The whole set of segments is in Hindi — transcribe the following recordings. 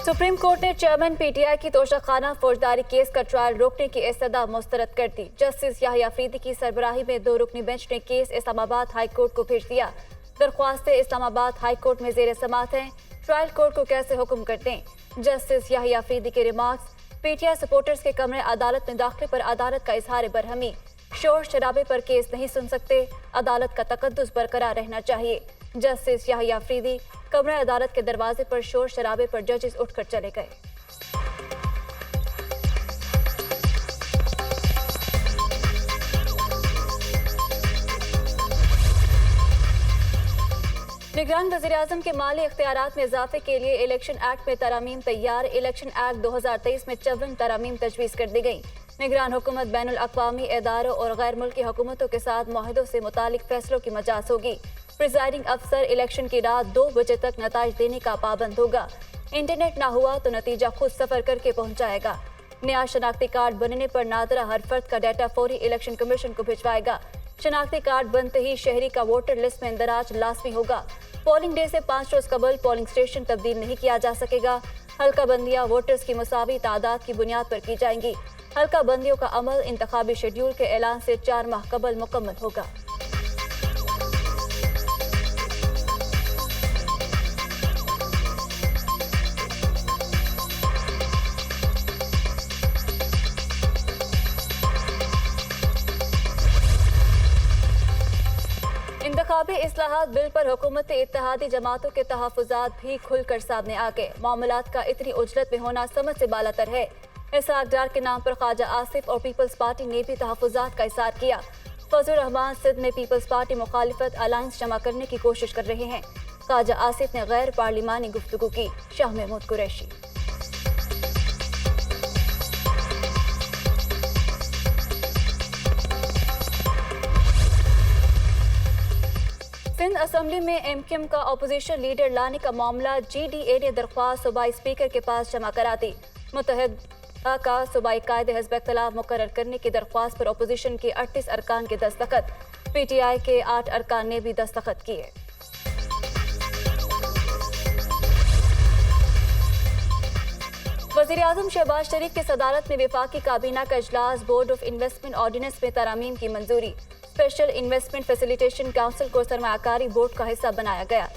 सुप्रीम कोर्ट ने चेयरमैन पीटीआई की तोशाखाना फौजदारी केस का ट्रायल रोकने की इस्तदा मुस्तरद कर दी। जस्टिस याहिया अफरीदी की सरबराही में 2 रुकनी बेंच ने केस इस्लामाबाद हाई कोर्ट को भेज दिया। दरख्वास्तें इस्लामाबाद हाई कोर्ट में जेर समाअत हैं। ट्रायल कोर्ट को कैसे हुक्म करते हैं। जस्टिस याहिया अफरीदी के रिमार्क्स, पीटीआई सपोर्टर्स के कमरे अदालत में दाखिले पर अदालत का इजहार बरहमी, शोर शराबे पर केस नहीं सुन सकते, अदालत का तकद्दुस बरकरार रहना चाहिए। जस्टिस याहिया अफरीदी, कमरा अदालत के दरवाजे पर शोर शराबे पर जजेस उठकर चले गए। निगरान वज़ीर-ए-आज़म के माली इख्तियारात में इजाफे के लिए इलेक्शन एक्ट में तरामीम तैयार। इलेक्शन एक्ट 2023 में 54 तरामीम तजवीज़ कर दी गई। निगरान हुकूमत बैनुल अक़वामी इदारों और गैर मुल्की हुकूमतों के साथ मुआहदों से मुतालिक फैसलों की मजाज होगी। प्रिजाइडिंग अफसर इलेक्शन की रात 2 बजे तक नताइज देने का पाबंद होगा। इंटरनेट ना हुआ तो नतीजा खुद सफर करके पहुंचाएगा। नया शनाख्ती कार्ड बनने पर नादरा हर फर्द का डाटा फौरी इलेक्शन कमीशन को भिजवाएगा। शनाख्ती कार्ड बनते ही शहरी का वोटर लिस्ट में इंदराज लाजमी होगा। पोलिंग डे से 5 रोज कबल पोलिंग स्टेशन तब्दील नहीं किया जा सकेगा। हल्का बंदियां वोटर्स की मुसावी तादाद की बुनियाद पर की जाएंगी। हल्का बंदियों का अमल इंतखाबी शेड्यूल के ऐलान से 4 माह कबल मुकम्मल होगा। इंतखाबी इस्लाहात बिल पर हुकूमत इत्तेहादी जमातों के तहफ़्फ़ुज़ात भी खुलकर सामने आ गए। मामलात का इतनी उजलत में होना समझ से बालातर है। इसहाक डार के नाम पर ख्वाजा आसिफ और पीपल्स पार्टी ने भी तहफ़्फ़ुज़ात का इज़हार किया। फजल रहमान सिंध में पीपल्स पार्टी मुखालिफत अलायंस जमा करने की कोशिश कर रहे हैं। ख्वाजा आसिफ ने गैर पार्लिमानी गुफ्तगू की। शाह महमूद कुरैशी। सिंध असम्बली में एमक्यूएम का अपोजिशन लीडर लाने का मामला जीडीए ने दरख्वास्त सूबाई स्पीकर के पास जमा करा दी। मुत्तहिदा का सूबाई कायदे हिज़्ब इख्तिलाफ मुकर्रर करने की दरख्वास्त पर अपोजिशन के 38 अरकान के दस्तखत, पीटीआई के 8 अरकान ने भी दस्तखत किए। वज़ीर-ए-आज़म शहबाज शरीफ की सदारत में वफाकी काबीना का इजलास, बोर्ड ऑफ इन्वेस्टमेंट ऑर्डिनेंस में तरामीम की मंजूरी। स्पेशल इन्वेस्टमेंट फैसिलिटेशन काउंसिल को सरमायाकारी बोर्ड का हिस्सा बनाया गया।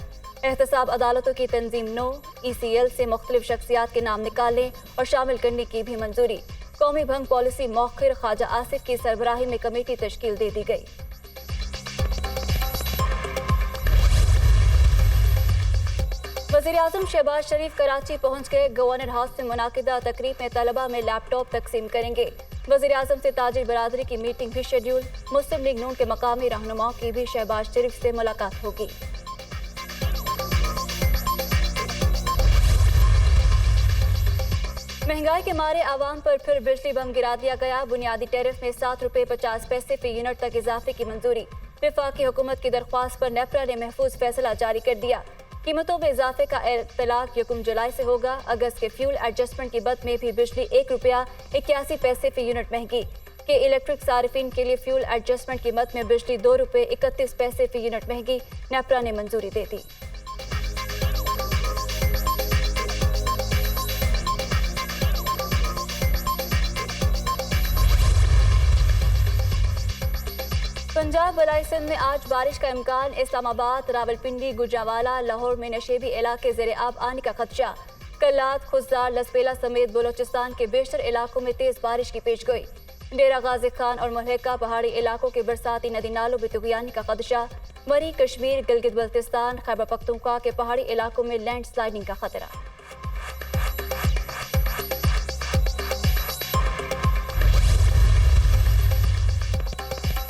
एहतसाब अदालतों की तंजीम नो ECL से मुख्तलिफ शख्सियात के नाम निकालने और शामिल करने की भी मंजूरी। कौमी भंग पॉलिसी मौखिर ख्वाजा आसिफ की सरबराही में कमेटी तश्कील दे दी गई। वज़ीर-ए-आज़म शहबाज शरीफ कराची पहुंच गए। गवर्नर हाउस में मुनाकिदा तकरीब में तलबा में लैपटॉप तकसीम करेंगे। वज़ीर-ए-आज़म से ताजिर बरादरी की मीटिंग भी शेड्यूल। मुस्लिम लीग नून के मकामी रहनुमाओं की भी शहबाज शरीफ से मुलाकात होगी। महंगाई के मारे आवाम पर फिर बिजली बम गिरा दिया गया। बुनियादी टैरिफ में 7 रुपये 50 पैसे फी यूनिट तक इजाफे की मंजूरी। वफाकी हुकूमत की दरख्वास्त पर नेपरा ने महफूज फैसला जारी कर दिया। कीमतों में इजाफे का इतलाक 1 जुलाई से होगा। अगस्त के फ्यूल एडजस्टमेंट की बद में भी बिजली 1 रुपया 81 पैसे फी यूनिट महंगी। के इलेक्ट्रिक सारिफिन के लिए फ्यूल एडजस्टमेंट की मद में बिजली 2 रुपये 31 पैसे फी यूनिट महंगी। नेपरा ने मंजूरी दे दी। पंजाब बलाई सिंध में आज बारिश का इम्कान। इस्लामाबाद, रावलपिंडी, गुजरांवाला, लाहौर में नशेबी इलाके ज़ेरे आब आने का खदशा। कल्लात, खुजदार, लसपेला समेत बलोचिस्तान के बेशतर इलाकों में तेज बारिश की पेशगोई। डेरा गाजी खान और मलहका पहाड़ी इलाकों के बरसाती नदी नालों में तुगयानी का खदशा। मरी कश्मीर, गिलगित बल्तिस्तान, खैबर पख्तूनख्वा के पहाड़ी इलाकों में लैंड स्लाइडिंग का खतरा।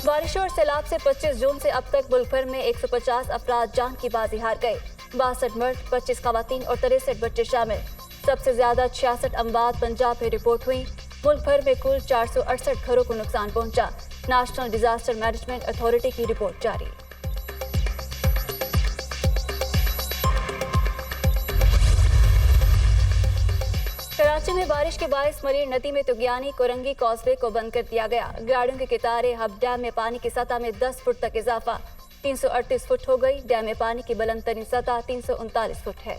बारिशों और सैलाब से 25 जून से अब तक मुल्क भर में 150 अफराद जान की बाजी हार गए। 62 मर्द, 25 खवातीन और 63 बच्चे शामिल। सबसे ज्यादा 66 अमवात पंजाब में रिपोर्ट हुई। मुल्क भर में कुल 468 घरों को नुकसान पहुंचा। नेशनल डिजास्टर मैनेजमेंट अथॉरिटी की रिपोर्ट जारी। कराची में बारिश के बायस मरीर नदी में तुगयानी कोरंगी कॉजवे को बंद कर दिया गया। गाड़ियों के कितारे हब डैम में पानी की सतह में 10 फुट तक इजाफा। 338 फुट हो गई। डैम में पानी की बुलंद तरीन सतह 339 फुट है।